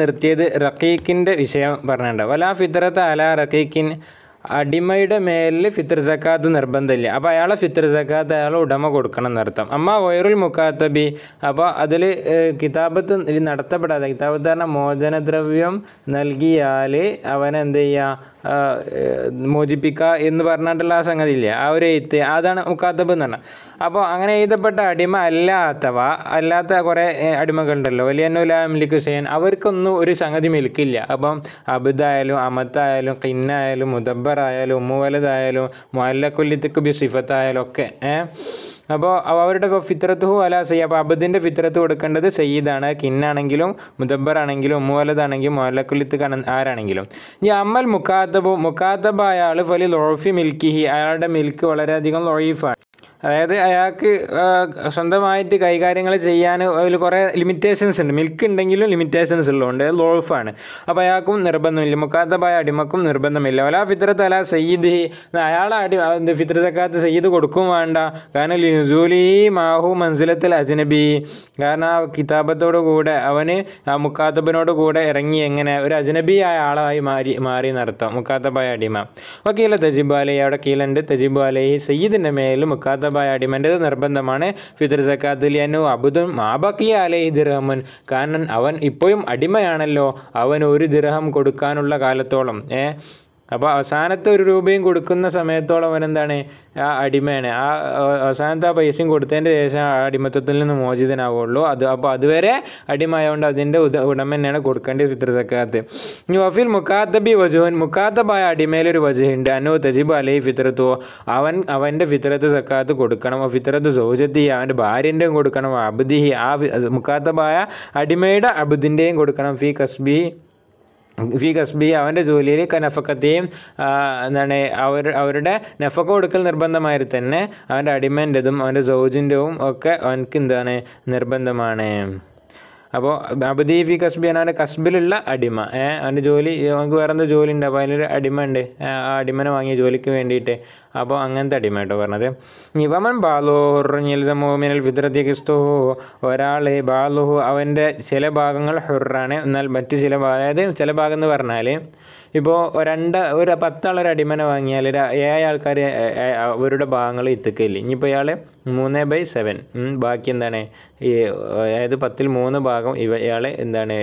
നിർത്തിയത് റഖീഖിൻ്റെ വിഷയം പറഞ്ഞിട്ടുണ്ട്. വലാ ഫിത്രത്ത് അല റഖീഖിൻ, അടിമയുടെ മേലിൽ ഫിത്ർ സക്കാത്ത് നിർബന്ധമില്ല. അപ്പോൾ അയാളെ ഫിത്ർ സക്കാത്ത് അയാളെ ഉടമ കൊടുക്കണം എന്നർത്ഥം. അമ്മ വൈറുൽ മുക്കാത്തബി, അപ്പോൾ അതിൽ കിതാബത്ത് നടത്തപ്പെടാതെ, കിതാബത്ത് പറഞ്ഞാൽ മോചനദ്രവ്യം നൽകിയാൽ അവനെന്ത് ചെയ്യുക, മോചിപ്പിക്കുക എന്ന് പറഞ്ഞിട്ടുള്ള ആ സംഗതി ഇല്ലേ, ആ ഒരു എഴുത്ത്, അതാണ് മുക്കാത്തബ് എന്ന് പറഞ്ഞാൽ. അപ്പോൾ അങ്ങനെ എഴുതപ്പെട്ട അടിമ അല്ലാത്ത കുറേ അടിമകളുണ്ടല്ലോ, വലിയന്നുലാമിലേക്ക് ചെയ്യാൻ, അവർക്കൊന്നും ഒരു സംഗതി മിൽക്കില്ല. അപ്പം അബുദായാലും അമത്തായാലും ഖിന്നായാലും മുദബ്ബറായാലും ഉമ്മുവലതായാലും മുഅല്ലഖുല്ലിത്തിക്ക് ബി സിഫത്തായാലും ഒക്കെ അപ്പോൾ അവരുടെ ഫിത്രത്തുഹു അല സയ്യ. അപ്പോൾ അബദിൻ്റെ ഫിത്രത്ത് കൊടുക്കേണ്ടത് സയ്യിദാണ്, കിന്നാണെങ്കിലും മുദബ്ബറാണെങ്കിലും ഉമ്മുവലതാണെങ്കിലും മുഅല്ലഖുല്ലിത്തിക്ക് ആരാണെങ്കിലും. ഇനി അമ്മൽ മുക്കാത്തബായ ആൾ ഫലി ലൊഴഫി മിൽക്കിഹി, അയാളുടെ മിൽക്ക് വളരെയധികം ലൊഴീഫാണ്. അതായത് അയാൾക്ക് സ്വന്തമായിട്ട് കൈകാര്യങ്ങൾ ചെയ്യാൻ അതിൽ കുറേ ലിമിറ്റേഷൻസ് ഉണ്ട്. മിൽക്ക് ഉണ്ടെങ്കിലും ലിമിറ്റേഷൻസ് ഉള്ളതുകൊണ്ട് ലോൾഫാണ്. അപ്പോൾ നിർബന്ധമില്ല, മുക്കാത്തബായ അടിമക്കും നിർബന്ധമില്ല. വലാ ഫിത്രത്ത് അല സയ്യിദ്, അയാളെ ഫിത്ര സക്കാത്ത് സയ്യിദ് കൊടുക്കും വേണ്ട. കാരണം ലിനുസൂലി മാഹു മൻസിലത്തിൽ അജ്നബി, കാരണം ആ കിതാബത്തോടു കൂടെ അവന് ആ മുക്കാത്തബിനോട് കൂടെ ഇറങ്ങി എങ്ങനെ ഒരു അജ്നബിയായ ആളായി മാറി നടത്താം മുക്കാത്തബായ അടിമ. വക്കീല തജിബ് അലൈഹി, അവിടെ കീലുണ്ട് തജിബ് അലൈഹി, സയ്യിദിൻ്റെ മേൽ മുക്കാത്തബായ അടിമൻ്റെത് നിർബന്ധമാണ് ഫിത്ർ സക്കാത്തിൽ. അന്നു അബുദുൻ മാബക്കിയ അലൈഹി ദിർഹമുൻ, കാരണം അവൻ ഇപ്പോഴും അടിമയാണല്ലോ, അവൻ ഒരു ദിർഹം കൊടുക്കാനുള്ള കാലത്തോളം. അപ്പോൾ അവസാനത്തെ ഒരു രൂപയും കൊടുക്കുന്ന സമയത്തോളം അവനെന്താണ്, ആ അടിമയാണ്. ആ അവസാനത്തെ ആ പൈസയും കൊടുത്തതിൻ്റെ ശേഷം ആ അടിമത്വത്തിൽ നിന്ന് മോചിതനാവുള്ളൂ. അപ്പോൾ അതുവരെ അടിമയായതുകൊണ്ട് അതിൻ്റെ ഉടമ തന്നെയാണ് കൊടുക്കേണ്ടത് ഫിത്ർ സക്കാത്ത്. ഇനി വഫിൽ മുക്കാത്തബി വജുഹൻ, മുക്കാത്തബായ അടിമയിലൊരു വജുഹുണ്ട്. അന്നു തജിബ് അലൈഹി ഫിത്രത്തു, അവൻ്റെ ഫിത്രത്ത് സക്കാത്ത് കൊടുക്കണം. ഫിത്രത്ത് സൗജത്തി, അവൻ്റെ ഭാര്യൻ്റെയും കൊടുക്കണം. അബ്ദിഹി, ആ മുക്കാത്തബായ അടിമയുടെ അബ്ദിൻ്റെയും കൊടുക്കണം. ഫി കസ്ബി, അവൻ്റെ ജോലിയിൽ നഫക്കത്തെയും എന്താണ് അവരുടെ നഫക്ക കൊടുക്കൽ നിർബന്ധമായി തന്നെ അവൻ്റെ അടിമൻ്റെതും അവൻ്റെ സൗജിൻ്റെയും ഒക്കെ അവനക്ക് എന്താണ് നിർബന്ധമാണ്. അപ്പോൾ അബദി ഫി കസ്ബി അവൻ്റെ കസ്ബിലുള്ള അടിമ, അവൻ്റെ ജോലി, അവർക്ക് വേറെ എന്തോ ജോലി ഉണ്ട്, അപ്പോൾ അതിലൊരു അടിമ ഉണ്ട്, ആ അടിമനെ വാങ്ങിയ ജോലിക്ക് വേണ്ടിയിട്ട്. അപ്പോൾ അങ്ങനത്തെ അടിമ കേട്ടോ പറഞ്ഞത്. ഇവമൻ ബാലുഹുറഞ്ഞൽസമോ മിനൽ ഫിത്രത്തി കിസ്തുഹു, ഒരാൾ ബാലുഹു അവൻ്റെ ചില ഭാഗങ്ങൾ ഹുറാണ്, എന്നാൽ മറ്റു ചില അതായത് ചില ഭാഗം എന്ന് പറഞ്ഞാൽ ഇപ്പോൾ ഒരു 10 ആളൊരു അടിമനെ വാങ്ങിയാൽ 7 ആൾക്കാർ അവരുടെ ഭാഗങ്ങൾ ഇത്തക്കില്ല. ഇനിയിപ്പോൾ ഇയാൾ 3/7, ബാക്കി എന്താണ് ഈ അതായത് 10ൽ 3 ഭാഗം ഇയാൾ എന്താണ്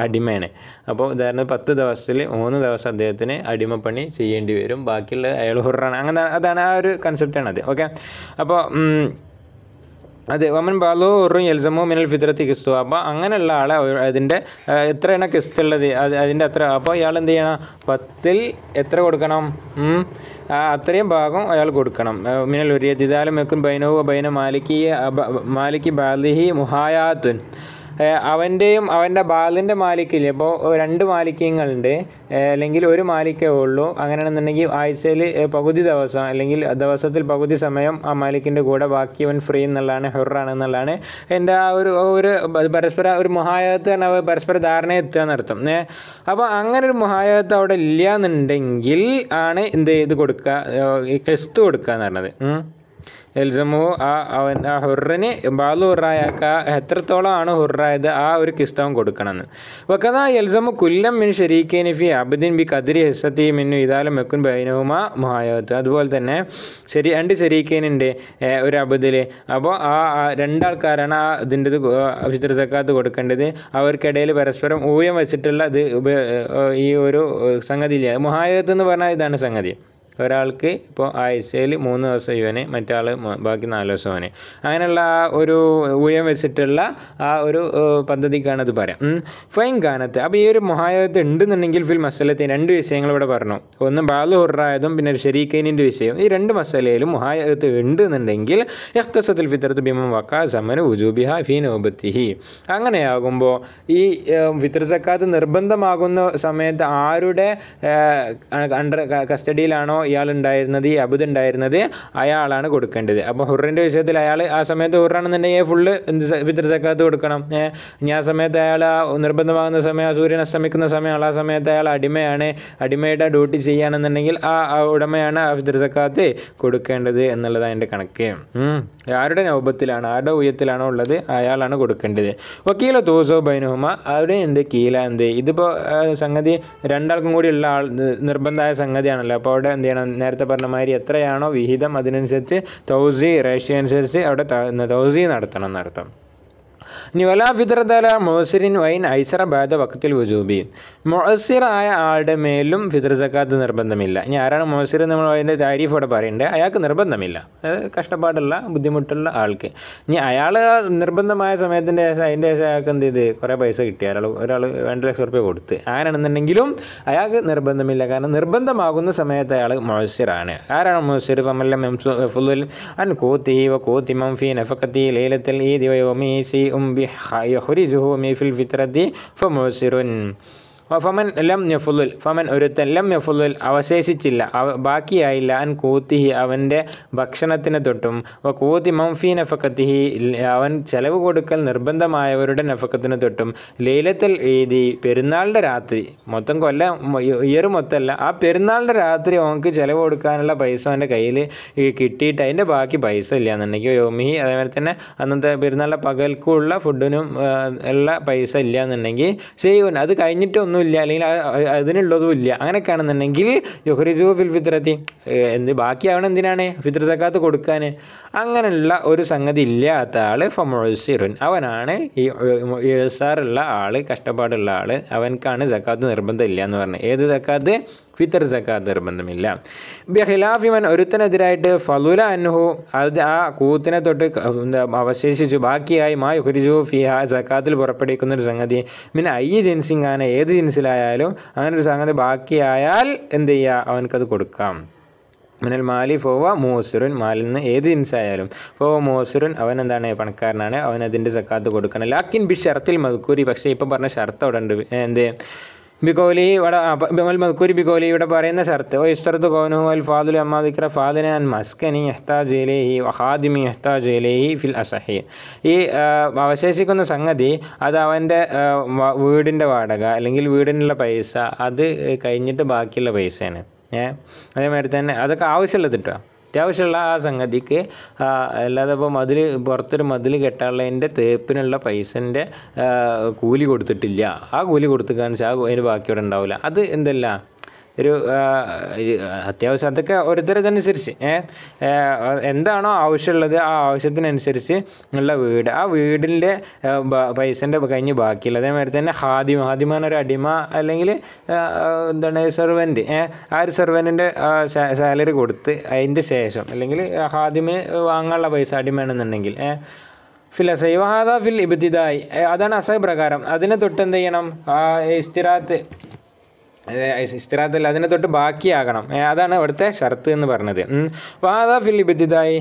അടിമയാണ്. അപ്പോൾ ഉദാഹരണം 10 ദിവസത്തിൽ 3 ദിവസം അദ്ദേഹത്തിന് അടിമപ്പണി ചെയ്യേണ്ടി വരും, ബാക്കിയുള്ള അയാൾ ഹുറാണ്. അങ്ങനെ അതാണ് ആ ഒരു കൺസെപ്റ്റാണത്. ഓക്കെ, അപ്പോൾ അതെ വമൻ ബാലോ ഉറും എൽസമോ മിനൽ ഫിത്രത്തി കിസ്തു. അപ്പോൾ അങ്ങനെയുള്ള ആളെ അതിൻ്റെ എത്രയാണ് കിസ്തുള്ളത് അതിൻ്റെ അത്ര. അപ്പോൾ ഇയാൾ എന്ത് ചെയ്യണം, 10ൽ എത്ര കൊടുക്കണം, അത്രയും ഭാഗം അയാൾ കൊടുക്കണം. മിനൽ ഒരു ദിദാലും വെക്കും ബൈനഹു ബൈന മാലിക്കി ബാലിഹി മുഹായാത്തുൻ, അവൻ്റെയും അവൻ്റെ ബാലിൻ്റെ മാലിക്കില്ലേ. അപ്പോൾ 2 മാലിക്യങ്ങളുണ്ട്, അല്ലെങ്കിൽ ഒരു മാലിക്കേ ഉള്ളൂ. അങ്ങനെയാണെന്നുണ്ടെങ്കിൽ ആഴ്ചയിൽ പകുതി ദിവസം അല്ലെങ്കിൽ ദിവസത്തിൽ പകുതി സമയം ആ മാലിക്കിൻ്റെ കൂടെ, ബാക്കി അവൻ ഫ്രീ എന്നുള്ളതാണ്, ഹുറാണ് എന്നുള്ളതാണ് എൻ്റെ ആ ഒരു പരസ്പര ഒരു മുഹായത്ത് തന്നെ പരസ്പര ധാരണ എത്തുക എന്നർത്ഥം. അപ്പോൾ അങ്ങനെ ഒരു മുഹായത്ത് അവിടെ ഇല്ല എന്നുണ്ടെങ്കിൽ ആണ് ഇത് കൊടുക്കുക, ഈ ക്രിസ്തു കൊടുക്കുക എന്ന് പറഞ്ഞത്. എൽസമു ആ ഹുറിന് ബാലു ഹുറായാക്ക എത്രത്തോളമാണ് ഹുറായത് ആ ഒരു കിസ്തവൻ കൊടുക്കണമെന്ന്. വക്കതാ എൽസമു കുല്ലം മിൻ ഷരീക്കേനി ഫി അബ്ദിൻ ബി കദ്രി ഹിസ്സത്തി മിന്നു ഇതാലും വെക്കുൻ ബൈനഹുമ മുഹായത്ത്. അതുപോലെ തന്നെ 2 ഷരീക്കേനുണ്ട് ഒരു അബ്ദിൽ. അപ്പോൾ ആ 2 ആൾക്കാരാണ് ആ ഇതിൻ്റെ ഫിത്ർ സക്കാത്ത് കൊടുക്കേണ്ടത്. അവർക്കിടയിൽ പരസ്പരം ഊയം വെച്ചിട്ടുള്ള ഈ ഒരു സംഗതി ഇല്ല. മുഹായത്ത് എന്ന് പറഞ്ഞാൽ ഇതാണ് സംഗതി. ഒരാൾക്ക് ഇപ്പോൾ ആഴ്ചയിൽ 3 ദിവസം ഇവന്, മറ്റാൾ ബാക്കി 4 ദിവസം അവന്, അങ്ങനെയുള്ള ആ ഒരു ഊഴം വെച്ചിട്ടുള്ള ആ ഒരു പദ്ധതിക്കാണ് അത് പറയാം. ഫൈൻ കാനത്ത്. അപ്പോൾ ഈ ഒരു മുഹായത്ത് ഉണ്ടെന്നുണ്ടെങ്കിൽ ഫിൽ മസലത്തിന് 2 വിഷയങ്ങൾ ഇവിടെ പറഞ്ഞു. ഒന്ന് ബാലു ഹുറായതും പിന്നെ ഒരു ഷരീക്കൈനിൻ്റെ വിഷയം. ഈ 2 മസലയിലും മുഹായത്ത് ഉണ്ടെന്നുണ്ടെങ്കിൽ ഇഖ്തസത്തുൽ ഫിത്രത്ത് ബിമൻ വഖഅ സമന വുജൂബിഹ ഫീ നൗബത്തിഹി. അങ്ങനെയാകുമ്പോൾ ഈ ഫിത്ർ സക്കാത്ത് നിർബന്ധമാകുന്ന സമയത്ത് ആരുടെ അണ്ടർ കസ്റ്റഡിയിലാണോ ഇയാളുണ്ടായിരുന്നത്, ഈ അബുദ് ഉണ്ടായിരുന്നത്, അയാളാണ് കൊടുക്കേണ്ടത്. അപ്പോൾ ഹുറിൻ്റെ വിഷയത്തിൽ അയാൾ ആ സമയത്ത് ഹുറാണെന്നുണ്ടെങ്കിൽ ഫുള്ള് ഫിത്ർ സക്കാത്ത് കൊടുക്കണം. ഇനി ആ സമയത്ത് അയാൾ നിർബന്ധമാകുന്ന സമയം, സൂര്യൻ അസ്തമിക്കുന്ന സമയമാണ്, ആ സമയത്ത് അയാൾ അടിമയാണ്, അടിമയുടെ ഡ്യൂട്ടി ചെയ്യുകയാണെന്നുണ്ടെങ്കിൽ ആ ഉടമയാണ് ആ ഫിത്ർ സക്കാത്ത് കൊടുക്കേണ്ടത് എന്നുള്ളതാണ് അതിൻ്റെ കണക്ക്. ആരുടെ നൗബത്തിലാണ്, ആരുടെ ഉയത്തിലാണോ ഉള്ളത് അയാളാണ് കൊടുക്കേണ്ടത്. വക്കീല തോസോ ബൈനുഹുമ, അവിടെ എന്ത് കീല എന്ത്, ഇതിപ്പോൾ സംഗതി രണ്ടാൾക്കും കൂടി ഉള്ള നിർബന്ധമായ സംഗതിയാണല്ലോ. അപ്പോൾ അവിടെ എന്ത് ചെയ്യണം, നേരത്തെ പറഞ്ഞ മാതിരി എത്രയാണോ വിഹിതം അതിനനുസരിച്ച് തൗസി റേഷ്യോ അനുസരിച്ച് അവിടെ തൗസി നടത്തണം എന്നർത്ഥം. ഇനി വലാ ഫിത്രതല മുഅസ്സിറിൻ വൈൻ ഐസറ ബാദ വഖത്തിൽ വുജൂബി, മുഅസ്സിറായ ആളുടെ മേലും ഫിത്ർ സക്കാത്ത് നിർബന്ധമില്ല. ഇനി ആരാണ് മുഅസ്സിർ നമ്മൾ അതിൻ്റെ താരീഫ് ഇവിടെ പറയുന്നുണ്ട്, അയാൾക്ക് നിർബന്ധമില്ല, കഷ്ടപ്പാടുള്ള ബുദ്ധിമുട്ടുള്ള ആൾക്ക്. ഇനി അയാൾ നിർബന്ധമായ സമയത്തിൻ്റെ ശേഷം അതിൻ്റെ ശേഷം അയാൾക്ക് എന്ത് ചെയ്ത് കുറേ പൈസ കിട്ടിയ ഒരാൾ 2 ലക്ഷം റുപ്യ കൊടുത്ത് അങ്ങനെയാണെന്നുണ്ടെങ്കിലും അയാൾക്ക് നിർബന്ധമില്ല. കാരണം നിർബന്ധമാകുന്ന സമയത്ത് അയാൾ മുഅസ്സിറാണ്. ആരാണ് മുഅസ്സിർ? ഫമല്ലം യംഫുൽ അൻ കൂത്തി വ കൂത്തി മൻ ഫീ നഫഖത്തി ലൈലത്തുൽ ഈദി വ യൗമി സി യഖ്രിജുഹു മി ഫിൽ ഫിത്രതി ഫമുഅസ്സിറുൻ. ഫമൻ ലം യഫുൽ, ഫമൻ ഒരുത്തൻ ലം യഫുൽ അവശേഷിച്ചില്ല, ബാക്കിയായില്ല, അൻ കൂത്തിഹി അവൻ്റെ ഭക്ഷണത്തിന് തൊട്ടും, വ കൂത്തി മംഫി നഫക്കത്തിഹി അവൻ ചെലവ് കൊടുക്കൽ നിർബന്ധമായവരുടെ നഫക്കത്തിന് തൊട്ടും, ലൈലത്തുൽ ഈദി പെരുന്നാളിൻ്റെ രാത്രി, മൊത്തം ഇയർ മൊത്തമല്ല, ആ പെരുന്നാളിൻ്റെ രാത്രി അവനക്ക് ചെലവ് കൊടുക്കാനുള്ള പൈസ അവൻ്റെ കയ്യിൽ കിട്ടിയിട്ട് അതിൻ്റെ ബാക്കി പൈസ ഇല്ല എന്നുണ്ടെങ്കിൽ യോമിഹി, അതേപോലെ തന്നെ അന്നത്തെ പെരുന്നാളിൻ്റെ പകൽക്കുള്ള ഫുഡിനും ഉള്ള പൈസ ഇല്ല എന്നുണ്ടെങ്കിൽ ചെയ്യൂൻ, അത് കഴിഞ്ഞിട്ടൊന്നും ഇല്ല, അല്ലെങ്കിൽ അതിനുള്ളതും ഇല്ല, അങ്ങനെയൊക്കെയാണെന്നുണ്ടെങ്കിൽ യുഹ്രിജു ഫിൽ ഫിത്രത്തി, ബാക്കിയാവണം എന്തിനാണ്, ഫിത്ർ സക്കാത്ത് കൊടുക്കാൻ. അങ്ങനെയുള്ള ഒരു സംഗതി ഇല്ലാത്ത ആൾ ഫമുഅസ്സിറുൻ, അവനാണ് ഈ ഇസാറുള്ള ആൾ, കഷ്ടപ്പാടുള്ള ആൾ, അവനക്കാണ് സക്കാത്ത് നിർബന്ധമില്ല എന്ന് പറഞ്ഞത്. ഏത് സക്കാത്ത്? ഫിത്ർ സക്കാത്ത് നിർബന്ധമില്ല. ബിഖിലാഫിമൻ ഒരുത്തനെതിരായിട്ട് ഫലുല അൻഹു, അത് ആ കൂത്തിനെ തൊട്ട് അവശേഷിച്ചു ബാക്കിയായി മാ യുഹ്രിജു ഫിഹ സക്കാത്തിൽ പുറപ്പെടുവിക്കുന്നൊരു സംഗതി, പിന്നെ ജിൻസിങ്ങാണ് ഏത് ജിൻസിലായാലും അങ്ങനെ ഒരു സംഗതി ബാക്കിയായാൽ എന്ത് ചെയ്യുക, അവനക്കത് കൊടുക്കാം. മിനൽ മാലി ഫോവ മൂസുറുൻ, മാലിൽ നിന്ന് ഏത് ജിൻസായാലും ഫോവ മൂസുറുൻ, അവൻ എന്താണ് പണക്കാരനാണ്, അവൻ അതിൻ്റെ സക്കാത്ത് കൊടുക്കണം. ലാക്കിൻ ബി ഷർത്തിൽ മദ്കൂരി, പക്ഷേ ഇപ്പോൾ പറഞ്ഞ ഷർത്ത് അവിടെ ഉണ്ട്. എന്ത് ബിക്കോലി ഇവിടെ മദ്കൂരി ബിക്കോലി ഇവിടെ പറയുന്ന ഷർത്ത്, ഓ ഇസ്തർത്ത് കോനു അൽ ഫാദുൽ അമ്മാദിക്ര ഫാദിനെ അൻ മസ്കനി എഹ്താജ് ഇലൈഹി വഹാദിമി എഹ്താജ് ഇലൈഹി ഫിൽ അസഹി. ഈ അവശേഷിക്കുന്ന സംഗതി അത് അവൻ്റെ വീടിൻ്റെ വാടക അല്ലെങ്കിൽ വീടിനുള്ള പൈസ, അത് കഴിഞ്ഞിട്ട് ബാക്കിയുള്ള പൈസയാണ്. അതേമാതിരി തന്നെ അതൊക്കെ ആവശ്യമുള്ളത് കേട്ടോ, അത്യാവശ്യമുള്ള ആ സംഗതിക്ക്, അല്ലാതെ ഇപ്പോൾ പുറത്തൊരു മതിൽ കെട്ടാനുള്ളതിൻ്റെ തേപ്പിനുള്ള പൈസൻ്റെ കൂലി കൊടുത്തിട്ടില്ല, ആ കൂലി കൊടുത്തുകാന്ന് വെച്ചാൽ അതിന് ബാക്കി ഇവിടെ ഉണ്ടാവില്ല. അത് എന്തല്ല ഒരു അത്യാവശ്യം, അതൊക്കെ ഓരോരുത്തരനുസരിച്ച് എന്താണോ ആവശ്യമുള്ളത് ആ ആവശ്യത്തിനനുസരിച്ച് ഉള്ള വീട്, ആ വീടിൻ്റെ പൈസൻ്റെ കഴിഞ്ഞ് ബാക്കിയുള്ളത്. അതേമാതിരി തന്നെ ഹാദിമാനൊരു അടിമ അല്ലെങ്കിൽ എന്താണ് സെർവൻറ്റ്, ആ ഒരു സെർവൻറ്റിൻ്റെ സാലറി കൊടുത്ത് അതിൻ്റെ ശേഷം, അല്ലെങ്കിൽ ഹാദിമിന് വാങ്ങാനുള്ള പൈസ അടിമയാണെന്നുണ്ടെങ്കിൽ ഫിൽ അസൈ വഹാദ ഫിൽ ഇബ്തിദായി, അതാണ് അസൈ പ്രകാരം. അതിനെ തൊട്ട് എന്ത് ചെയ്യണം, ഇസ്തിറാത്തല്ല, അതിനെ തൊട്ട് ബാക്കിയാകണം. അതാണ് അവിടുത്തെ ഷർത്ത് എന്ന് പറഞ്ഞത്. വാദ ഫിൽ ഇബ്തിദായി,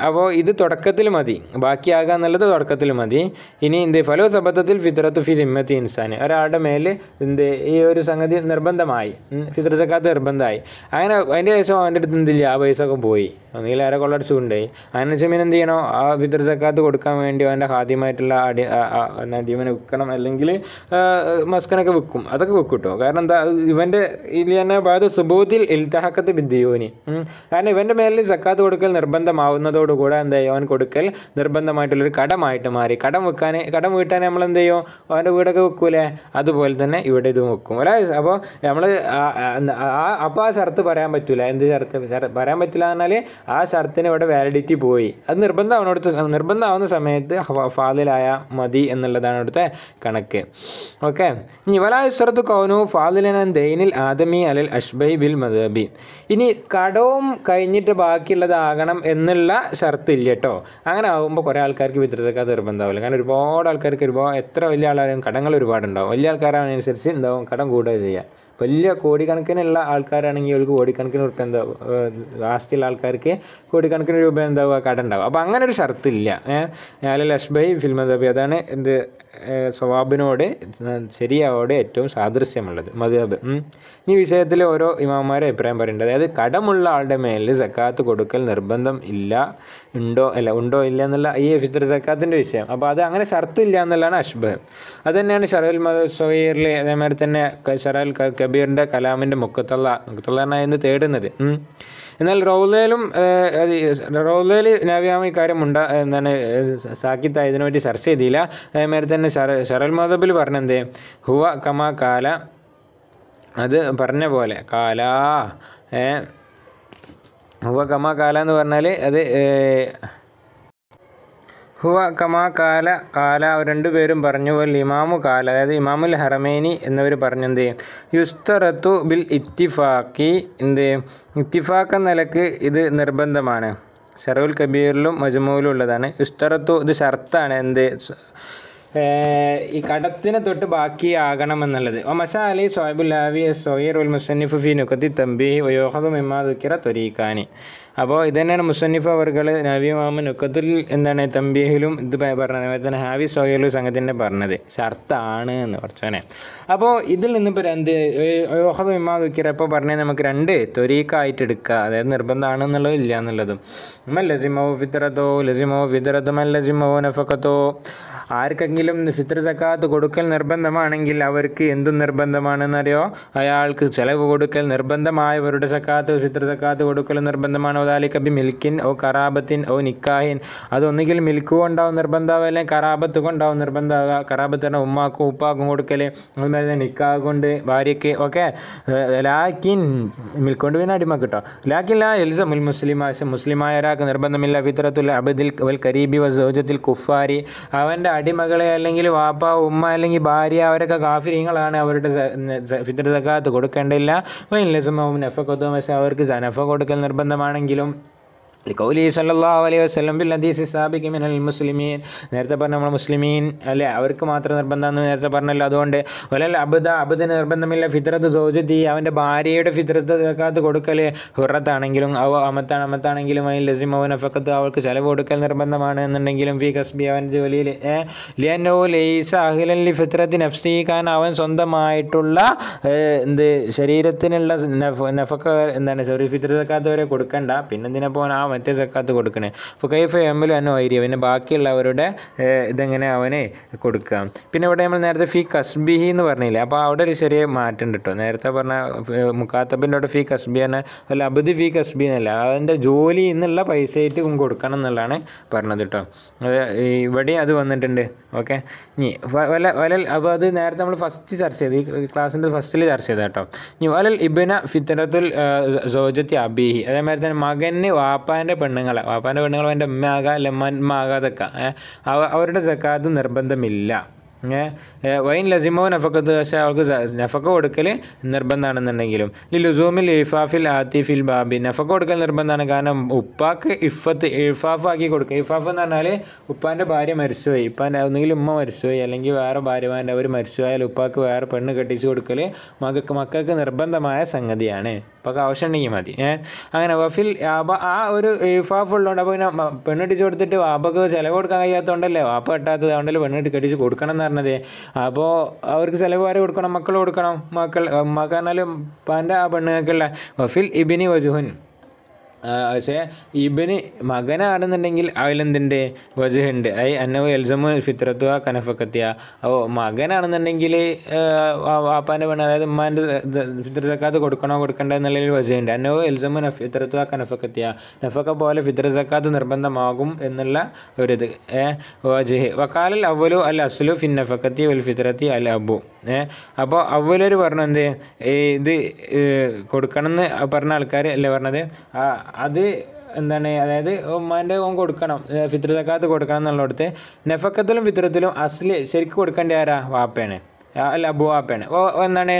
അപ്പോൾ ഇത് തുടക്കത്തിൽ മതി, ബാക്കിയാകുക എന്നുള്ളത് തുടക്കത്തിൽ മതി. ഇനി എന്ത് ഫലോ സബത്തത്തിൽ ഫിത്രത്തു ഫി ദിമ്മത്തി ഇൻസാൻ, ഒരാളുടെ മേൽ എന്ത് ഈ ഒരു സംഗതി നിർബന്ധമായി, ഫിത്ർ സക്കാത്ത് നിർബന്ധമായി, അങ്ങനെ അതിൻ്റെ ശേഷം അവൻ്റെ അടുത്ത് എന്തില്ല, ആ പൈസ ഒക്കെ പോയി, ഒന്നുകിൽ ആരെ കൊള്ളടിച്ചുകൊണ്ടായി, അതിന് ശേഷം എന്ത് ചെയ്യണോ, ആ ഫിത്ർ സക്കാത്ത് കൊടുക്കാൻ വേണ്ടി അവൻ്റെ ഹാദ്യമായിട്ടുള്ള അടിമനെ വിൽക്കണം, അല്ലെങ്കിൽ മസ്കനൊക്കെ വിൽക്കും, അതൊക്കെ വിൽക്കും കേട്ടോ. കാരണം എന്താ, ഇവൻ്റെ ഇതിൽ തന്നെ ബാധ സുബൂത്തിൽ ഇൽത്തഹക്കത്ത് ബിദ്ദിയോനി, കാരണം ഇവൻ്റെ മേലിൽ സക്കാത്ത് കൊടുക്കൽ നിർബന്ധമാവുന്നതോടുകൂടെ എന്താ ചെയ്യും, അവൻ കൊടുക്കൽ നിർബന്ധമായിട്ടുള്ളൊരു കടമായിട്ട് മാറി. കടം വീട്ടാൻ നമ്മൾ എന്ത് ചെയ്യും, അവൻ്റെ വീടൊക്കെ വെക്കൂലേ, അതുപോലെ തന്നെ ഇവിടെ ഇതും വെക്കും അല്ല. അപ്പോൾ നമ്മൾ അപ്പോൾ ആ ഷർത്ത് പറയാൻ പറ്റില്ല. എന്ത് ഷർത്ത് പറയാൻ പറ്റില്ല എന്നാൽ ആ ഷർത്തിന് ഇവിടെ വാലിഡിറ്റി പോയി. അത് നിർബന്ധമാവുന്ന സമയത്ത് ഫാദിലായ മതി എന്നുള്ളതാണ് അവിടുത്തെ കണക്ക്. ഓക്കെ, ഇനി വലാ ഇസ്റത്ത് കൗനു ഫാദിലൻ ദൈനിൽ ആദമി അലൽ അഷ്ബൈ ബിൽ മദബി. ഇനി കടവും കഴിഞ്ഞിട്ട് ബാക്കിയുള്ളതാകണം എന്നുള്ള ഷർത്ത് ഇല്ല കേട്ടോ. അങ്ങനെ ആകുമ്പോൾ കുറേ ആൾക്കാർക്ക് ഫിത്ർ സക്കാത്ത് നിർബന്ധമാവില്ല. കാരണം ഒരുപാട് ആൾക്കാർക്ക് എത്ര വലിയ ആളായാലും കടങ്ങൾ ഒരുപാടുണ്ടാവും. വലിയ ആൾക്കാരാണനുസരിച്ച് എന്താവും, കടം കൂടുക ചെയ്യുക. വലിയ കോടിക്കണക്കിനുള്ള ആൾക്കാരാണെങ്കിൽ അവർക്ക് കോടിക്കണക്കിന് രൂപ എന്താവും, ആസ്തിയുള്ള ആൾക്കാർക്ക് കോടിക്കണക്കിന് രൂപ എന്താവുക, കട ഉണ്ടാവും. അപ്പോൾ അങ്ങനെ ഒരു ഷർത്തില്ല. അലൽ അഷ്ബൈ ഫിൽ മദബി, അതാണ് എന്ത് സ്വവാബിനോട് ശരിയാവോട് ഏറ്റവും സാദൃശ്യമുള്ളത് മദ്ഹബ്. ഈ വിഷയത്തിൽ ഓരോ ഇമാമാരെ അഭിപ്രായം പറയുന്നുണ്ട്. അതായത് കടമുള്ള ആളുടെ മേലിൽ സക്കാത്ത് കൊടുക്കൽ നിർബന്ധം ഇല്ല, ഉണ്ടോ ഇല്ല എന്നുള്ള ഈ ഫിത്ർ സക്കാത്തിൻ്റെ വിഷയം. അപ്പോൾ അത് അങ്ങനെ ഷർത്ത് ഇല്ല എന്നുള്ളതാണ് അഷ്ബഹ്. അത് തന്നെയാണ് ഷറൽ സൊഹീറിൽ, അതേമാതിരി തന്നെ ഷറൽ കബീറിൻ്റെ കലാമിൻ്റെ മുക്കത്തുള്ള എന്ന് തേടുന്നത്. എന്നാൽ റൗലയിലും നവ്യാമ ഇക്കാര്യം എന്താണ് സാക്കിത്ത ഇതിനെപ്പറ്റി ചർച്ച ചെയ്തില്ല. അതേമാതിരി തന്നെ ഷറൽ മദബിൽ പറഞ്ഞെന്ത് ഹുവ കമാ കാല, അത് പറഞ്ഞ പോലെ കാലാ ഹുവ കമാ കാല എന്ന് പറഞ്ഞാൽ അത് ഹുവ കമാ കാല രണ്ടുപേരും പറഞ്ഞു. ഇമാമു കാല, അതായത് ഇമാമുൽ ഹറമൈനി എന്നിവർ പറഞ്ഞെന്ത് യുസ്തറത്തു ബിൽ ഇത്തിഫാക്കി, ഇത്തിഫാക്ക് എന്ന നിലക്ക് ഇത് നിർബന്ധമാണ്. ഷറഉൽ കബീറിലും മജ്മൂലും ഉള്ളതാണ്. യുസ്തറത്തു ഇത് ഷർത്താണ്, ഈ കടത്തിനെ തൊട്ട് ബാക്കിയാകണമെന്നുള്ളത്. മസാ അലി സോഹിബുൽ ഹാവി സൊഹീർ ഉൽ മുസന്നിഫ് ഫി നുഖത്തി തംബീഹി വയോഹദു മിമ്മാ ദുക്കിറ ത്വരീഖാനി. അപ്പോൾ ഇത് തന്നെയാണ് മുസന്നിഫ് അവർകൾ നബി മുഹമ്മദ് നുഖത്തുൽ തംബീഹിലും ഇത് പറഞ്ഞത്. അതുപോലെ തന്നെ ഹാവി സൊഹീറിലും സംഘത്തിൻ്റെ പറഞ്ഞത് ഷർത്താണ് എന്ന് കുറച്ചോനെ. അപ്പോൾ ഇതിൽ നിന്നിപ്പോൾ വയോഹദു മിമ്മാ ദുക്കിറ ഇപ്പോൾ പറഞ്ഞത് നമുക്ക് രണ്ട് ത്വരീഖായിട്ട് എടുക്കുക, അതായത് നിർബന്ധമാണ് എന്നുള്ളതും ഇല്ല എന്നുള്ളതും. ലസിമോ ഫിത്രത്തോ ലസിമോ നഫഖത്തോ, ആർക്കെങ്കിലും ഫിത്ർ സക്കാത്ത് കൊടുക്കൽ നിർബന്ധമാണെങ്കിൽ അവർക്ക് എന്തും നിർബന്ധമാണെന്നറിയോ? അയാൾക്ക് ചെലവ് കൊടുക്കൽ നിർബന്ധമായവരുടെ സക്കാത്ത് ഫിത്ർ സക്കാത്ത് കൊടുക്കൽ നിർബന്ധമാണ്. ഒതാലിക്കബി മിൽക്കിൻ ഓ കറാബത്തിൻ ഓ നിക്കാഹിൻ, അതൊന്നുകിൽ മിൽക്ക് കൊണ്ടാവും നിർബന്ധമാവുക, അല്ലെങ്കിൽ കറാബത്ത് കൊണ്ടാവും നിർബന്ധമാവുക. കറാബത്ത് പറഞ്ഞാൽ ഉമ്മാക്കും ഉപ്പാക്കും കൊടുക്കൽ, അതുപോലെ നിക്കാഹ് കൊണ്ട് ഭാര്യയ്ക്ക് ഒക്കെ. ലാക്കിൻ മിൽക്ക് കൊണ്ട് പിന്നെ അടിമ കിട്ടോ. ലാക്കിൻ ലാ എൽസമുൽ മുസ്ലിമായ ഒരാൾക്ക് നിർബന്ധമില്ല ഫിത്രത്തുൽ അബ്ദിൽ വൽ കരീബി വ സൗജത്തിൽ കുഫാരി, അവൻ്റെ അടിമകളെ അല്ലെങ്കിൽ വാപ്പ ഉമ്മ അല്ലെങ്കിൽ ഭാര്യ അവരൊക്കെ കാഫിരീങ്ങളാണ്, അവരുടെ ഫിത്ർ സക്കാത്ത് കൊടുക്കേണ്ടില്ല. നഫഖത്തും, പക്ഷേ അവർക്ക് നഫ കൊടുക്കൽ നിർബന്ധമാണെങ്കിലും ഖൗലി സല്ലല്ലാഹു അലൈഹി വസല്ലം ബിൽ ഹദീസ് സാബിഖി മിനൽ മുസ്ലിമീൻ, നേരത്തെ പറഞ്ഞ നമ്മൾ മുസ്ലിമീൻ അല്ലേ, അവർക്ക് മാത്രം നിർബന്ധമെന്ന് നേരത്തെ പറഞ്ഞല്ലോ. അതുകൊണ്ട് വലൽ അബ്ദിന് നിർബന്ധമില്ല ഫിത്രത്ത് സൗജത്തി, അവൻ്റെ ഭാര്യയുടെ ഫിത്രത്ത് സക്കാത്ത് കൊടുക്കൽ ഹുറത്താണെങ്കിലും അമത്താണെങ്കിലും അതിൽ ലസിമോ നഫഖത്ത്, അവൾക്ക് ചെലവ് കൊടുക്കൽ നിർബന്ധമാണ് എന്നുണ്ടെങ്കിലും ഫി കസ്ബി, അവൻ്റെ ജോലിയിൽ ലിയന്നോ ലൈസ അഹ്ലൻ ലി ഫിത്രത്തി നഫ്സി, കാരണം അവൻ സ്വന്തമായിട്ടുള്ള ശരീരത്തിനുള്ള നഫഖ ഫിത്ർ സക്കാത്ത് വരെ കൊടുക്കണ്ട, പിന്നെന്തിനെ പോകാൻ ആ മറ്റേ സക്കാത്ത് കൊടുക്കണേ. അപ്പോൾ കൈഫ എമ്മിലും അന്നോ ഐരിയ, പിന്നെ ബാക്കിയുള്ളവരുടെ ഇതെങ്ങനെ അവന് കൊടുക്കാം. പിന്നെ ഇവിടെ നമ്മൾ നേരത്തെ ഫി കസ്ബിഹി എന്ന് പറഞ്ഞില്ലേ, അപ്പോൾ അവിടെ ഒരു ചെറിയ മാറ്റം ഉണ്ട് കേട്ടോ. നേരത്തെ പറഞ്ഞ മുക്കാത്തബിൻ്റെ അവിടെ ഫി കസ്ബി പറഞ്ഞാൽ അല്ല അബ്ദി ഫി കസ്ബി എന്നല്ല, അതിൻ്റെ ജോലി എന്നുള്ള പൈസയായിട്ട് കൊടുക്കണം എന്നുള്ളതാണ് പറഞ്ഞത് കേട്ടോ. ഇവിടെ അത് വന്നിട്ടുണ്ട്. ഓക്കെ, ഇനി വലൽ, അപ്പോൾ അത് നേരത്തെ നമ്മൾ ഫസ്റ്റ് ചർച്ച ചെയ്ത് ഈ ക്ലാസ്സിൻ്റെ ഫസ്റ്റിൽ ചർച്ച ചെയ്ത കേട്ടോ. ഇനി വലൽ ഇബ്ന ഫിത്രത്തുൽ സൗജത്തി അബീഹി, അതേമാതിരി തന്നെ മകന് വാപ്പാൻ്റെ പെണ്ണുങ്ങൾ അവൻ്റെ ഉമ്മ ആകാം അല്ല ഉമ്മ ആകാതൊക്കെ അവരുടെ സക്കാത്ത് നിർബന്ധമില്ല. വൈൻ ലസിമോ നഫക്കത്ത്, പക്ഷേ അവൾക്ക് നഫക്ക കൊടുക്കൽ നിർബന്ധമാണെന്നുണ്ടെങ്കിലും ലുസൂമിൽ ഇഫാഫിൽ ആത്തിഫിൽ ബാബി, നഫക്ക കൊടുക്കൽ നിർബന്ധമാണ്. കാരണം ഉപ്പാക്ക് ഇഫാഫാക്കി കൊടുക്കുക. ഇഫാഫ് എന്ന് പറഞ്ഞാൽ ഉപ്പാൻ്റെ ഭാര്യ മരിച്ചുപോയി, ഉപ്പാൻ്റെ ഒന്നുകിൽ ഉമ്മ മരിച്ചുപോയി അല്ലെങ്കിൽ വേറെ ഭാര്യമാരുടെ അവർ മരിച്ചുപോയാൽ ഉപ്പാക്ക് വേറെ പെണ്ണ് കെട്ടിച്ച് കൊടുക്കൽ മക്കൾക്ക് നിർബന്ധമായ സംഗതിയാണ്. ഉപ്പാക്ക് ആവശ്യമുണ്ടെങ്കിൽ മതി. അങ്ങനെ വഫിൽ ആ ഒരു ഇഫാഫ് ഉള്ളതുകൊണ്ട് അപ്പോൾ പിന്നെ പെണ്ണിട്ടിച്ച് കൊടുത്തിട്ട് വാപ്പക്ക് ചിലവ് കൊടുക്കാൻ കഴിയാത്തതുകൊണ്ടല്ലേ, വാപ്പ കെട്ടാത്തത് അതുകൊണ്ടല്ലേ പെണ്ണിട്ട് കെട്ടിച്ച് കൊടുക്കണം എന്ന് പറഞ്ഞത്. അപ്പോൾ അവർക്ക് ചിലവ് ആര് കൊടുക്കണം? മക്കൾ കൊടുക്കണം. ഉമ്മാക്ക് പറഞ്ഞാലും ഉപ്പാൻ്റെ ആ പെണ്ണുങ്ങൾക്കുള്ള വഫിൽ ഇബിനി വജുഹുൻ, പക്ഷേ ഇബിന് മകനാണെന്നുണ്ടെങ്കിൽ അതിലെന്തിൻ്റെ വജുഹുണ്ട്. അന്നവ എൽസമു ഫിത്രത്തുവ കനഫക്കത്തിയ. അപ്പോൾ മകനാണെന്നുണ്ടെങ്കിൽ വാപ്പാൻ്റെ പെണ്ണ്, അതായത് ഉമ്മാൻ്റെ ഫിത്ർ സക്കാത്ത് കൊടുക്കണോ കൊടുക്കണ്ടോ എന്നുള്ളതിൽ വജുഹുണ്ട്. അന്നവ എൽസമു ഫിത്രത്തുവ കനഫക്കത്തിയ, നഫക്ക പോലെ ഫിത്ർ സക്കാത്ത് നിർബന്ധമാകും എന്നുള്ള ഒരിത് വജുഹ്. വക്കാലൽ അവലു അൽ അസ്ലു ഫിൻ നഫക്കത്തി വൽ ഫിത്രത്തി അൽ അബു. അപ്പോൾ അവലൊരു പറഞ്ഞു എന്ത് ഇത് കൊടുക്കണം എന്ന് പറഞ്ഞ ആൾക്കാർ അല്ലേ പറഞ്ഞത്, അത് എന്താണ്, അതായത് ഉമ്മാൻ്റെ ഓൻ കൊടുക്കണം ഫിത്ർ സക്കാത്ത് കൊടുക്കണം എന്നുള്ളിടത്ത് നഫക്കത്തിലും ഫിത്രത്തിലും അസ്ലി ശരിക്കും കൊടുക്കേണ്ട ആരാ? വാപ്പയാണ് അല്ല അബുവാപ്പയാണ്. എന്താണ്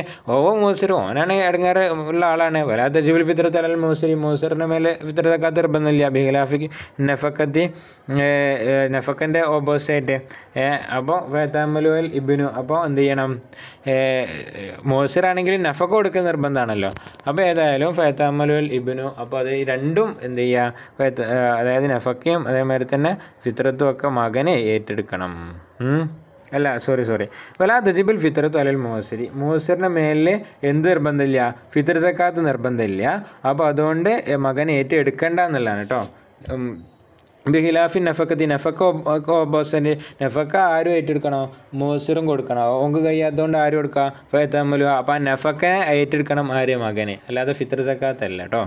മൂസർ, ഓനാണ് ഇടങ്ങാറ് ഉള്ള ആളാണ്. വലാത്ത ജിബുൽ ഫിത്രത്ത് അൽ മൂസറിന് മേലെ ഫിത്ർ സക്കാത്ത് നിർബന്ധമില്ല. ബിഖിലാഫിക്ക് നഫക്കൻ്റെ ഓപ്പോസിറ്റ്. അപ്പോൾ ഫതമലുൽ ഇബ്നു, അപ്പോൾ എന്ത് ചെയ്യണം? മൂസറാണെങ്കിലും നഫക്ക കൊടുക്കൽ നിർബന്ധമാണല്ലോ. അപ്പോൾ ഏതായാലും ഫതമലുൽ ഇബ്നു, അപ്പോൾ അത് രണ്ടും എന്ത് ചെയ്യുക, അതായത് നഫക്കയും അതേമാതിരി തന്നെ ഫിത്രത്തും ഒക്കെ മകനെ ഏറ്റെടുക്കണം. അല്ല സോറി വലാ തജിബുൽ ഫിത്രത്തു അലൽ മുഅസ്സിരി മുഅസ്സിറിൻ്റെ മേലിൽ എന്ത് നിർബന്ധമില്ല ഫിത്ർ സക്കാത്ത് നിർബന്ധമില്ല അപ്പോൾ അതുകൊണ്ട് മകൻ ഏറ്റെടുക്കണ്ട എന്നുള്ളതാണ് കേട്ടോ ബിഹിലാഫി നഫക്കത്തി നഫക്ക ഓപ്പോസിറ്റ് നഫക്ക ആരും ഏറ്റെടുക്കണോ മുഅസ്സിറും കൊടുക്കണോ ഓങ്ക് കഴിയാത്തതുകൊണ്ട് ആരും കൊടുക്കുക ഫയത്തമ്മലു അപ്പോൾ ആ നഫക്കനെ ഏറ്റെടുക്കണം ആര് മകനെ അല്ലാതെ ഫിത്ർ സക്കാത്തല്ല കേട്ടോ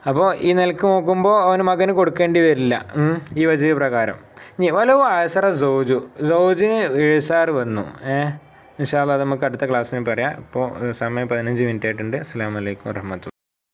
അപ്പോൾ ഈ നിലക്ക് നോക്കുമ്പോൾ അവന് മകന് കൊടുക്കേണ്ടി വരില്ല ഈ വജീ പ്രകാരം ഇനി വലവ് ആസറ സൗജിന് ഇഴ്സാർ വന്നു ഇൻഷാ അല്ലാഹ് നമുക്ക് അടുത്ത ക്ലാസ്സിന് പറയാം ഇപ്പോൾ സമയം 15 മിനിറ്റ് ആയിട്ടുണ്ട് അസ്സലാമു അലൈക്കും വറഹ്മത്തുള്ളാഹി